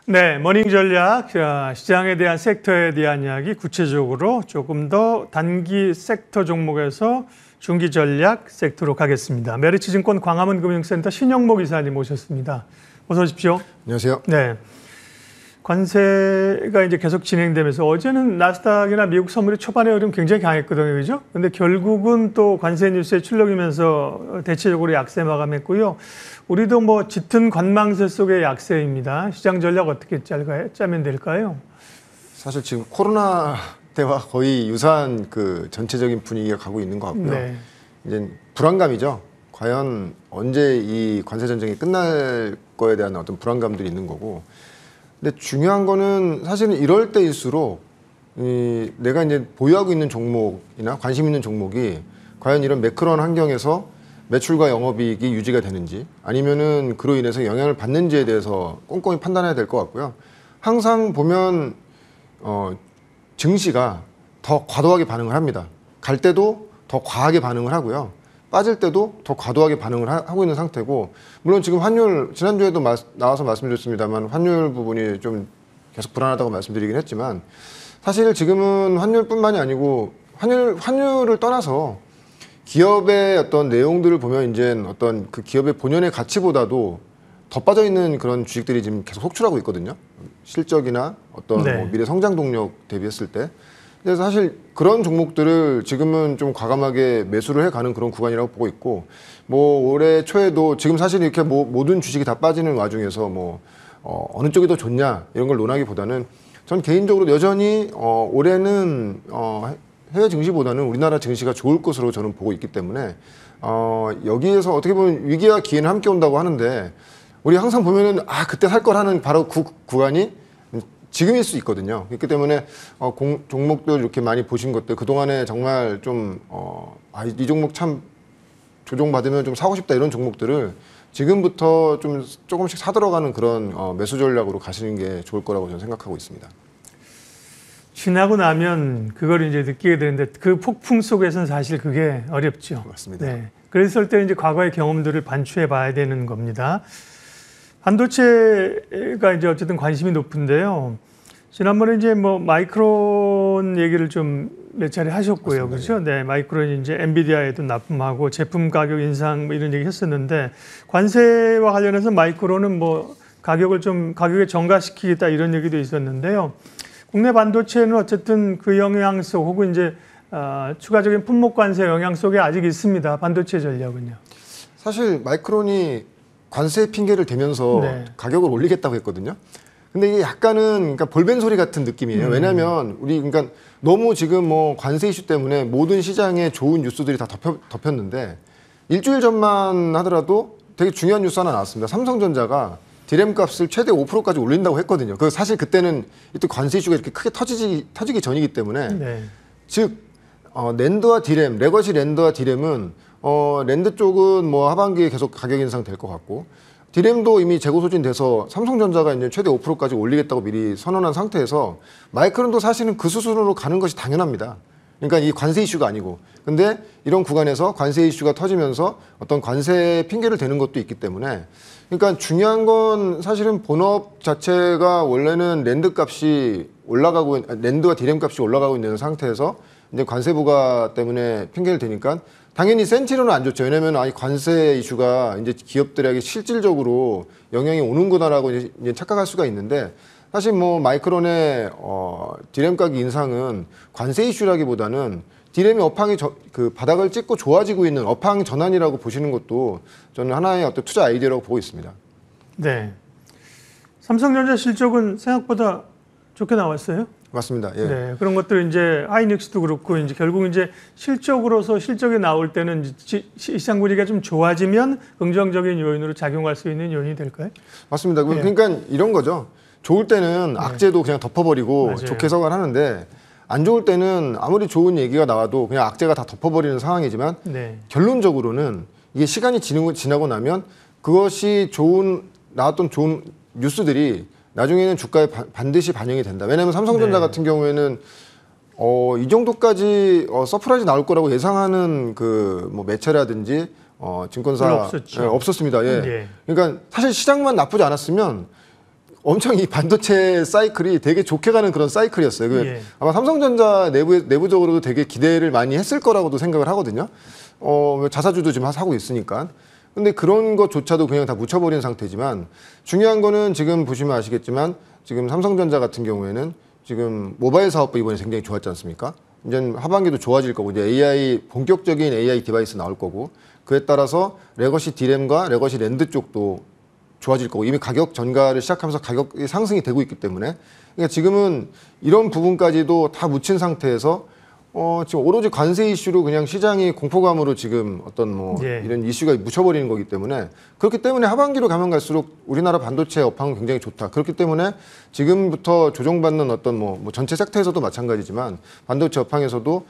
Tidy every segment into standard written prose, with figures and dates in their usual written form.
네, 머닝 전략, 시장에 대한 섹터에 대한 이야기 구체적으로 조금 더 단기 섹터 종목에서 중기 전략 섹터로 가겠습니다. 메리츠증권 광화문 금융센터 신영목 이사님 모셨습니다. 어서 오십시오. 안녕하세요. 네, 관세가 이제 계속 진행되면서 어제는 나스닥이나 미국 선물이 초반에 흐름 굉장히 강했거든요, 그죠? 근데 결국은 또 관세 뉴스에 출렁이면서 대체적으로 약세 마감했고요. 우리도 뭐 짙은 관망세 속의 약세입니다. 시장 전략 어떻게 짜면 될까요? 사실 지금 코로나 때와 거의 유사한 그 전체적인 분위기가 가고 있는 것 같고요. 네. 이제 불안감이죠. 과연 언제 이 관세 전쟁이 끝날 거에 대한 어떤 불안감들이 있는 거고. 근데 중요한 거는 사실은 이럴 때일수록 내가 이제 보유하고 있는 종목이나 관심 있는 종목이 과연 이런 매크로한 환경에서 매출과 영업이익이 유지가 되는지 아니면은 그로 인해서 영향을 받는지에 대해서 꼼꼼히 판단해야 될 것 같고요. 항상 보면 증시가 더 과도하게 반응을 합니다. 갈 때도 더 과하게 반응을 하고요. 빠질 때도 더 과도하게 반응을 하고 있는 상태고, 물론 지금 환율 지난주에도 나와서 말씀드렸습니다만 환율 부분이 좀 계속 불안하다고 말씀드리긴 했지만, 사실 지금은 환율뿐만이 아니고 환율을 떠나서 기업의 어떤 내용들을 보면 이제 어떤 그 기업의 본연의 가치보다도 더 빠져 있는 그런 주식들이 지금 계속 속출하고 있거든요. 실적이나 어떤 네. 뭐 미래 성장 동력 대비했을 때. 그래서 사실 그런 종목들을 지금은 좀 과감하게 매수를 해가는 그런 구간이라고 보고 있고, 뭐 올해 초에도 지금 사실 이렇게 모든 주식이 다 빠지는 와중에서 어느 쪽이 더 좋냐 이런 걸 논하기보다는 전 개인적으로 여전히 올해는 해외 증시보다는 우리나라 증시가 좋을 것으로 저는 보고 있기 때문에 여기에서 어떻게 보면 위기와 기회는 함께 온다고 하는데, 우리 항상 보면은 그때 살 걸 하는 바로 그 구간이 지금일 수 있거든요. 그렇기 때문에 종목들 이렇게 많이 보신 것들 그동안에 정말 좀 이 종목 참 조정받으면 좀 사고 싶다 이런 종목들을 지금부터 좀 조금씩 사들어가는 그런 매수 전략으로 가시는 게 좋을 거라고 저는 생각하고 있습니다. 지나고 나면 그걸 이제 느끼게 되는데 그 폭풍 속에서는 사실 그게 어렵죠. 맞습니다. 네. 그랬을 때 이제 과거의 경험들을 반추해 봐야 되는 겁니다. 반도체가 이제 어쨌든 관심이 높은데요. 지난번에 이제 뭐 마이크론 얘기를 좀 몇 차례 하셨고요. 맞습니다. 그렇죠? 네. 마이크론이 이제 엔비디아에도 납품하고 제품 가격 인상 뭐 이런 얘기 했었는데, 관세와 관련해서 마이크론은 뭐 가격에 정가시키겠다 이런 얘기도 있었는데요. 국내 반도체는 어쨌든 그 영향 속 혹은 이제 추가적인 품목 관세 영향 속에 아직 있습니다. 반도체 전략은요. 사실 마이크론이 관세 핑계를 대면서 네. 가격을 올리겠다고 했거든요. 근데 이게 약간은 그러니까 볼벤 소리 같은 느낌이에요. 왜냐하면 우리 그러니까 너무 지금 뭐 관세 이슈 때문에 모든 시장에 좋은 뉴스들이 다 덮였는데, 일주일 전만 하더라도 되게 중요한 뉴스 하나 나왔습니다. 삼성전자가 디램 값을 최대 5%까지 올린다고 했거든요. 그 사실 그때는 이때 관세 이슈가 이렇게 크게 터지기 전이기 때문에, 네. 즉 낸드와 디램, 레거시 낸드와 디램은 낸드 쪽은 뭐 하반기에 계속 가격 인상 될 것 같고, 디램도 이미 재고 소진돼서 삼성전자가 이제 최대 5%까지 올리겠다고 미리 선언한 상태에서 마이크론도 사실은 그 수순으로 가는 것이 당연합니다. 그러니까 이 관세 이슈가 아니고, 근데 이런 구간에서 관세 이슈가 터지면서 어떤 관세 핑계를 대는 것도 있기 때문에, 그러니까 중요한 건 사실은 본업 자체가 원래는 낸드와 디램 값이 올라가고 있는 상태에서 이제 관세 부과 때문에 핑계를 대니까 당연히 센티로는 안 좋죠. 왜냐하면 관세 이슈가 이제 기업들에게 실질적으로 영향이 오는구나라고 이제 착각할 수가 있는데, 사실 뭐 마이크론의 디램 가격 인상은 관세 이슈라기보다는 디램이 업황이 그 바닥을 찍고 좋아지고 있는 업황 전환이라고 보시는 것도 저는 하나의 어떤 투자 아이디어라고 보고 있습니다. 네. 삼성전자 실적은 생각보다 좋게 나왔어요. 맞습니다. 예. 네. 그런 것들 이제 하이닉스도 그렇고 이제 결국 이제 실적이 나올 때는 시장 분위기가 좀 좋아지면 긍정적인 요인으로 작용할 수 있는 요인이 될까요? 맞습니다. 네. 그러니까 이런 거죠. 좋을 때는 악재도 그냥 덮어버리고 맞아요. 좋게 해석을 하는데, 안 좋을 때는 아무리 좋은 얘기가 나와도 그냥 악재가 다 덮어버리는 상황이지만, 네. 결론적으로는 이게 시간이 지나고 나면 그것이 나왔던 좋은 뉴스들이 나중에는 주가에 반드시 반영이 된다. 왜냐하면 삼성전자 네. 같은 경우에는 이 정도까지 서프라이즈 나올 거라고 예상하는 그 뭐 매체라든지 증권사 별로 없었죠. 없었습니다. 예. 예. 그러니까 사실 시장만 나쁘지 않았으면 엄청 이 반도체 사이클이 되게 좋게 가는 그런 사이클이었어요. 예. 아마 삼성전자 내부적으로도 되게 기대를 많이 했을 거라고도 생각을 하거든요. 자사주도 지금 사고 있으니까. 근데 그런 것조차도 그냥 다 묻혀버린 상태지만 중요한 거는 지금 보시면 아시겠지만 지금 삼성전자 같은 경우에는 지금 모바일 사업부 이번에 굉장히 좋았지 않습니까? 이제 하반기도 좋아질 거고 이제 본격적인 AI 디바이스 나올 거고 그에 따라서 레거시 D램과 레거시 랜드 쪽도 좋아질 거고 이미 가격 전가를 시작하면서 가격이 상승이 되고 있기 때문에 그러니까 지금은 이런 부분까지도 다 묻힌 상태에서 지금 오로지 관세 이슈로 그냥 시장이 공포감으로 지금 어떤 예. 이런 이슈가 묻혀버리는 거기 때문에 그렇기 때문에 하반기로 가면 갈수록 우리나라 반도체 업황은 굉장히 좋다. 그렇기 때문에 지금부터 조정받는 어떤 뭐 전체 섹터에서도 마찬가지지만 반도체 업황에서도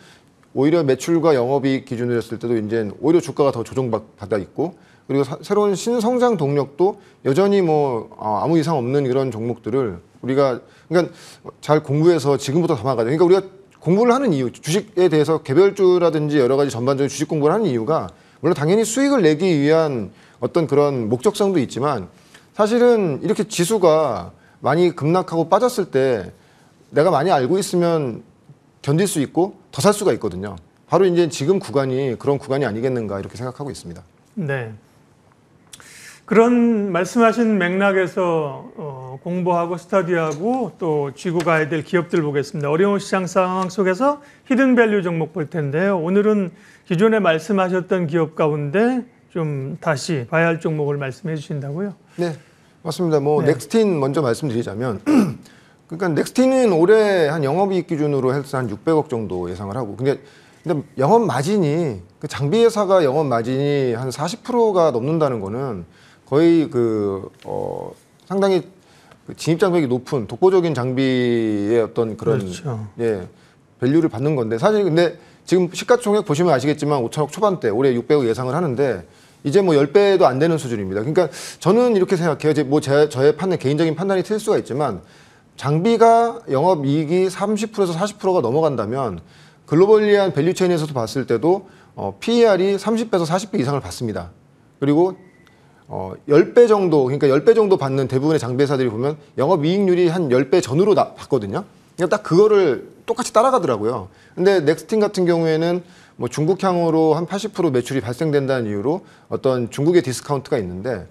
오히려 매출과 영업이익 기준으로 했을 때도 이제 오히려 주가가 더 조정받아 있고 그리고 새로운 신성장 동력도 여전히 아무 이상 없는 이런 종목들을 우리가 그러니까 잘 공부해서 지금부터 담아가자. 그러니까 우리가 공부를 하는 이유, 주식에 대해서 개별주라든지 여러 가지 전반적인 주식 공부를 하는 이유가 물론 당연히 수익을 내기 위한 어떤 그런 목적성도 있지만 사실은 이렇게 지수가 많이 급락하고 빠졌을 때 내가 많이 알고 있으면 견딜 수 있고 더 살 수가 있거든요. 바로 이제 지금 구간이 그런 구간이 아니겠는가 이렇게 생각하고 있습니다. 네. 그런 말씀하신 맥락에서 공부하고 스터디하고 또 쥐고 가야 될 기업들 보겠습니다. 어려운 시장 상황 속에서 히든밸류 종목 볼 텐데요. 오늘은 기존에 말씀하셨던 기업 가운데 좀 다시 봐야 할 종목을 말씀해 주신다고요? 네, 맞습니다. 네. 넥스틴 먼저 말씀드리자면 그러니까 넥스틴은 올해 한 영업이익 기준으로 해서 한 600억 정도 예상을 하고 근데 영업 마진이 그 장비 회사가 영업 마진이 한 40%가 넘는다는 거는 거의 상당히 진입 장벽이 높은 독보적인 장비의 어떤 그런 그렇죠. 밸류를 받는 건데 사실 근데 지금 시가총액 보시면 아시겠지만 5천억 초반대 올해 600억 예상을 하는데 이제 10배도 안 되는 수준입니다. 그러니까 저는 이렇게 생각해요. 이제 저의 개인적인 판단이 틀릴 수가 있지만 장비가 영업이익이 30%에서 40%가 넘어간다면 글로벌리한 밸류체인에서도 봤을 때도 PER이 30배에서 40배 이상을 받습니다. 그리고 10배 정도, 그러니까 10배 정도 받는 대부분의 장비회사들이 보면 영업이익률이 한 10배 전후로 받거든요. 그러니까 딱 그거를 똑같이 따라가더라고요. 근데 넥스틴 같은 경우에는 중국향으로 한 80% 매출이 발생된다는 이유로 어떤 중국의 디스카운트가 있는데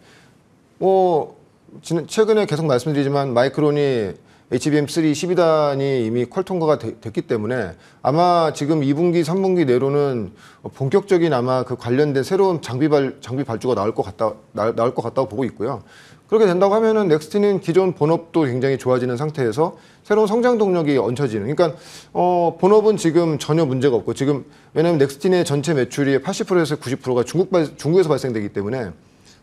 최근에 계속 말씀드리지만 마이크론이 HBM3 12단이 이미 퀄 통과가 됐기 때문에 아마 지금 2분기, 3분기 내로는 본격적인 아마 그 관련된 새로운 장비 발주가 나올 것 같다고 보고 있고요. 그렇게 된다고 하면은 넥스틴은 기존 본업도 굉장히 좋아지는 상태에서 새로운 성장 동력이 얹혀지는. 그러니까 본업은 지금 전혀 문제가 없고 지금 왜냐하면 넥스틴의 전체 매출이 80%에서 90%가 중국에서 발생되기 때문에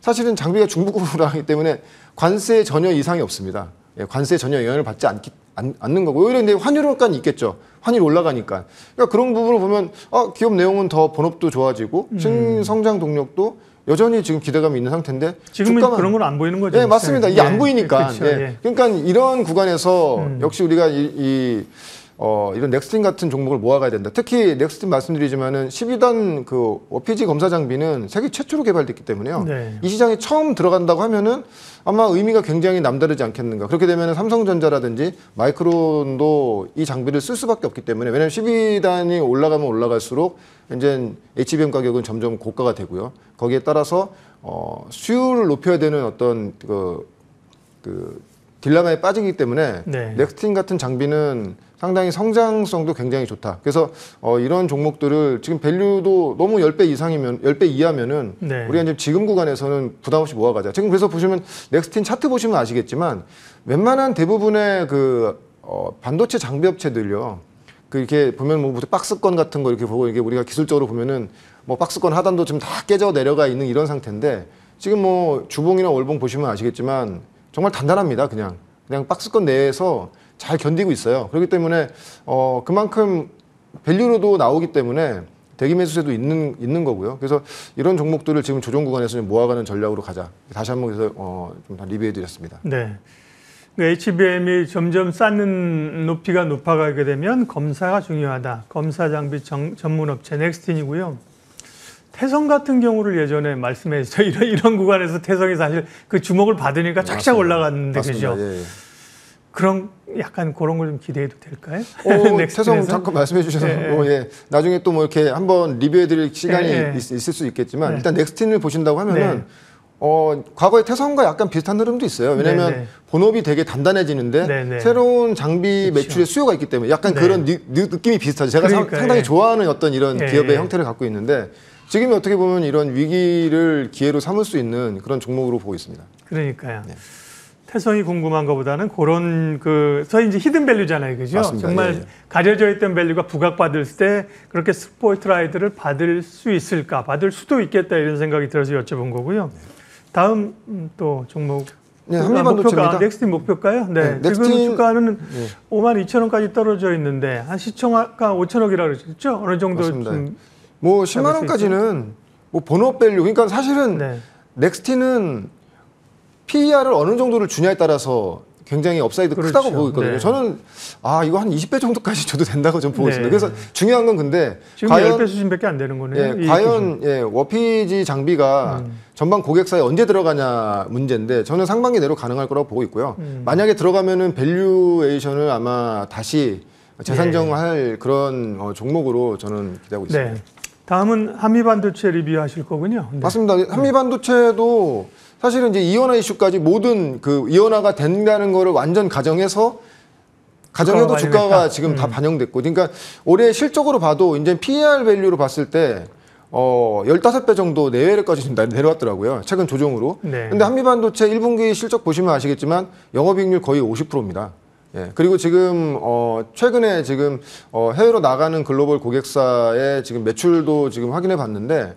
사실은 장비가 중국으로 하기 때문에 관세에 전혀 이상이 없습니다. 관세에 전혀 영향을 받지 않는 거고 오히려 근데 환율 효과는 있겠죠. 환율이 올라가니까. 그러니까 그런 부분을 보면 기업 내용은 더 본업도 좋아지고 신성장 동력도 여전히 지금 기대감이 있는 상태인데 지금은 그런 건 안 보이는 거죠. 네, 맞습니다. 이게 안 보이니까. 그렇죠. 예. 그러니까 이런 구간에서 역시 우리가 이런 넥스틴 같은 종목을 모아가야 된다. 특히 넥스틴 말씀드리지만은 12단 그 OPG 검사 장비는 세계 최초로 개발됐기 때문에요. 네. 이 시장에 처음 들어간다고 하면은 아마 의미가 굉장히 남다르지 않겠는가. 그렇게 되면은 삼성전자라든지 마이크론도 이 장비를 쓸 수밖에 없기 때문에 왜냐하면 12단이 올라가면 올라갈수록 이제 HBM 가격은 점점 고가가 되고요. 거기에 따라서 수요를 높여야 되는 어떤 그 딜레마에 빠지기 때문에 네. 넥스틴 같은 장비는 상당히 성장성도 굉장히 좋다. 그래서 이런 종목들을 지금 밸류도 너무 10배 이상이면 10배 이하면은 네. 우리가 이제 지금 구간에서는 부담 없이 모아가자. 지금 그래서 보시면 넥스틴 차트 보시면 아시겠지만 웬만한 대부분의 반도체 장비 업체들요. 이렇게 보면 박스권 같은 거 이렇게 보고 이게 우리가 기술적으로 보면은 박스권 하단도 지금 다 깨져 내려가 있는 이런 상태인데 지금 주봉이나 월봉 보시면 아시겠지만 정말 단단합니다. 그냥 박스권 내에서 잘 견디고 있어요. 그렇기 때문에 그만큼 밸류로도 나오기 때문에 대기 매수세도 있는 거고요. 그래서 이런 종목들을 지금 조정 구간에서 좀 모아가는 전략으로 가자. 다시 한번 그래서 좀 다 리뷰해드렸습니다. 네. HBM이 점점 쌓는 높이가 높아가게 되면 검사가 중요하다. 검사 장비 전문 업체 넥스틴이고요. 태성 같은 경우를 예전에 말씀해 주세요. 이런 구간에서 태성이 사실 그 주목을 받으니까 착착 올라갔는데 그죠? 예. 그런 약간 그런 걸 좀 기대해도 될까요? 태성 잠깐 말씀해 주셔서 나중에 또 뭐 이렇게 한번 리뷰해드릴 시간이 있을 수 있겠지만 일단 넥스틴을 보신다고 하면은 과거의 태성과 약간 비슷한 흐름도 있어요. 왜냐하면 본업이 되게 단단해지는데 새로운 장비 매출의 수요가 있기 때문에 약간 그런 느낌이 비슷하죠. 제가 상당히 좋아하는 어떤 이런 기업의 형태를 갖고 있는데 지금이 어떻게 보면 이런 위기를 기회로 삼을 수 있는 그런 종목으로 보고 있습니다. 그러니까요. 태성이 궁금한 것보다는 그런 저희 이제 히든 밸류잖아요, 그죠? 맞습니다. 정말 가려져 있던 밸류가 부각받을 때 그렇게 스포트라이트를 받을 수 있을까, 받을 수도 있겠다 이런 생각이 들어서 여쭤본 거고요. 다음 또 종목. 한미반도체입니다. 넥스틴 목표가요? 지금 주가는 52,000원까지 떨어져 있는데 한 시총가 5천억이라고 그러셨죠? 어느 정도 좀 뭐 10만 원까지는 뭐 본업 밸류 그러니까 사실은 넥스틴은 PER을 어느 정도를 주냐에 따라서 굉장히 업사이드 크다고 보고 있거든요. 저는 이거 한 20배 정도까지 줘도 된다고 좀 보고 있습니다. 그래서 중요한 건 근데 지금 과연 10배 수준밖에 안 되는 거네요. 과연 워피지 장비가 전방 고객사에 언제 들어가냐 문제인데 저는 상반기 내로 가능할 거라고 보고 있고요. 만약에 들어가면은 밸류에이션을 아마 다시 재산정할 그런 종목으로 저는 기대하고 있습니다. 다음은 한미반도체 리뷰하실 거군요. 맞습니다. 한미반도체도 사실은 이제 이원화 이슈까지 모든 이원화가 된다는 거를 완전 가정해도 주가가 지금 다 반영됐고, 그러니까 올해 실적으로 봐도 이제 PER 밸류로 봤을 때 15배 정도 내외까지 좀 내려왔더라고요. 최근 조정으로. 근데 한미반도체 1분기 실적 보시면 아시겠지만 영업이익률 거의 50%입니다. 그리고 지금 최근에 지금 해외로 나가는 글로벌 고객사의 지금 매출도 지금 확인해 봤는데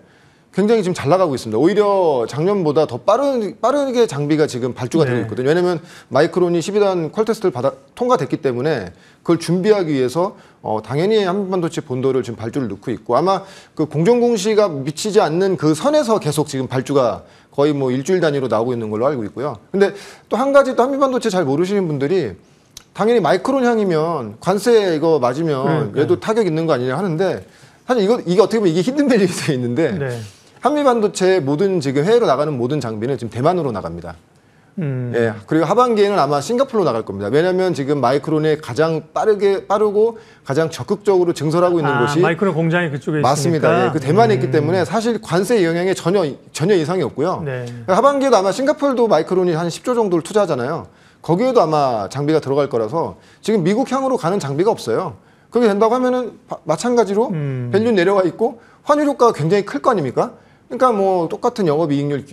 굉장히 지금 잘 나가고 있습니다. 오히려 작년보다 더 빠르게 장비가 지금 발주가 되고 있거든요. 왜냐하면 마이크론이 12단 퀄 테스트를 통과됐기 때문에 그걸 준비하기 위해서 당연히 한미반도체 본도를 지금 발주를 넣고 있고 아마 그 공정공시가 미치지 않는 그 선에서 계속 지금 발주가 거의 뭐 일주일 단위로 나오고 있는 걸로 알고 있고요. 근데 또 한 가지 또 한미반도체 잘 모르시는 분들이 당연히 마이크론 향이면 관세 이거 맞으면 얘도 타격 있는 거 아니냐 하는데 사실 이게 어떻게 보면 이게 히든 밸류에 있는데 한미반도체 모든 지금 해외로 나가는 모든 장비는 지금 대만으로 나갑니다. 그리고 하반기에는 아마 싱가포르로 나갈 겁니다. 왜냐하면 지금 마이크론이 가장 빠르고 가장 적극적으로 증설하고 있는 곳이 마이크론 공장이 그쪽에 맞습니다. 있으니까. 그 대만에 있기 때문에 사실 관세 영향에 전혀 이상이 없고요. 하반기에도 아마 싱가포르도 마이크론이 한 10조 정도를 투자하잖아요. 거기에도 아마 장비가 들어갈 거라서 지금 미국 향으로 가는 장비가 없어요. 그렇게 된다고 하면은 마찬가지로 밸류 내려와 있고 환율 효과가 굉장히 클 거 아닙니까? 그러니까 뭐 똑같은 영업이익률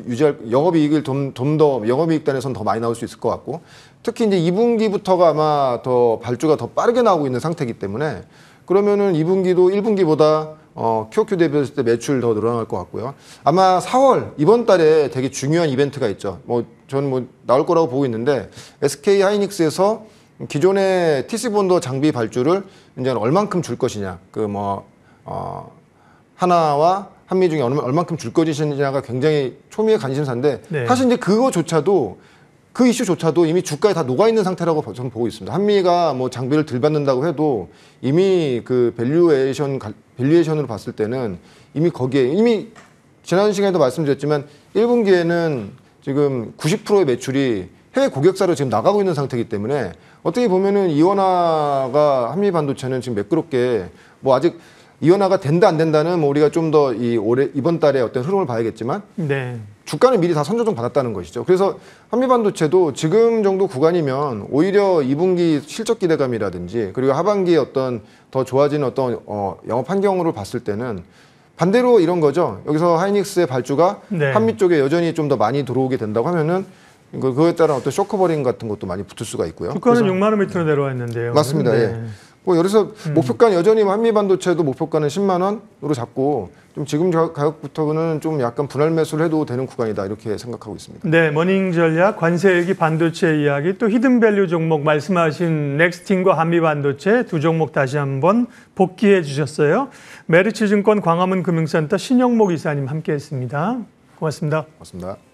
영업이익을 좀 더 영업이익 단에서는 더 많이 나올 수 있을 것 같고 특히 이제 2분기부터가 아마 더 발주가 더 빠르게 나오고 있는 상태이기 때문에 그러면은 2분기도 1분기보다 QOQ 대비했을 때 매출 더 늘어날 것 같고요. 아마 4월 이번 달에 되게 중요한 이벤트가 있죠. 저는 나올 거라고 보고 있는데 SK 하이닉스에서 기존의 TC 본도 장비 발주를 이제 얼만큼 줄 것이냐, 하나와 한미 중에 얼만큼 줄 것이냐가 굉장히 초미의 관심사인데 사실 이제 그 이슈조차도 이미 주가에 다 녹아 있는 상태라고 저는 보고 있습니다. 한미가 뭐 장비를 덜 받는다고 해도 이미 그 밸류에이션으로 봤을 때는 이미 지난 시간에도 말씀드렸지만 1분기에는 지금 90%의 매출이 해외 고객사로 지금 나가고 있는 상태이기 때문에 어떻게 보면은 이원화가 한미 반도체는 지금 매끄럽게 아직 이원화가 된다 안 된다는 우리가 좀 더 이번 달에 어떤 흐름을 봐야겠지만 주가는 미리 다 선조정 받았다는 것이죠. 그래서 한미 반도체도 지금 정도 구간이면 오히려 2분기 실적 기대감이라든지 그리고 하반기에 어떤 더 좋아지는 어떤 영업 환경으로 봤을 때는 반대로 이런 거죠. 여기서 하이닉스의 발주가 한미 쪽에 여전히 좀 더 많이 들어오게 된다고 하면은 그거에 따른 어떤 쇼크버링 같은 것도 많이 붙을 수가 있고요. 주가는 6만 원 밑으로 내려와 있는데요. 맞습니다. 그래서 목표가는 여전히 한미반도체도 목표가는 10만 원으로 잡고 좀 지금 가격부터는 좀 약간 분할 매수를 해도 되는 구간이다 이렇게 생각하고 있습니다. 네, 머닝 전략, 관세얘기, 반도체 이야기, 또 히든밸류 종목 말씀하신 넥스틴과 한미반도체 두 종목 다시 한번 복귀해 주셨어요. 메리츠증권 광화문 금융센터 신영목 이사님 함께했습니다. 고맙습니다. 고맙습니다.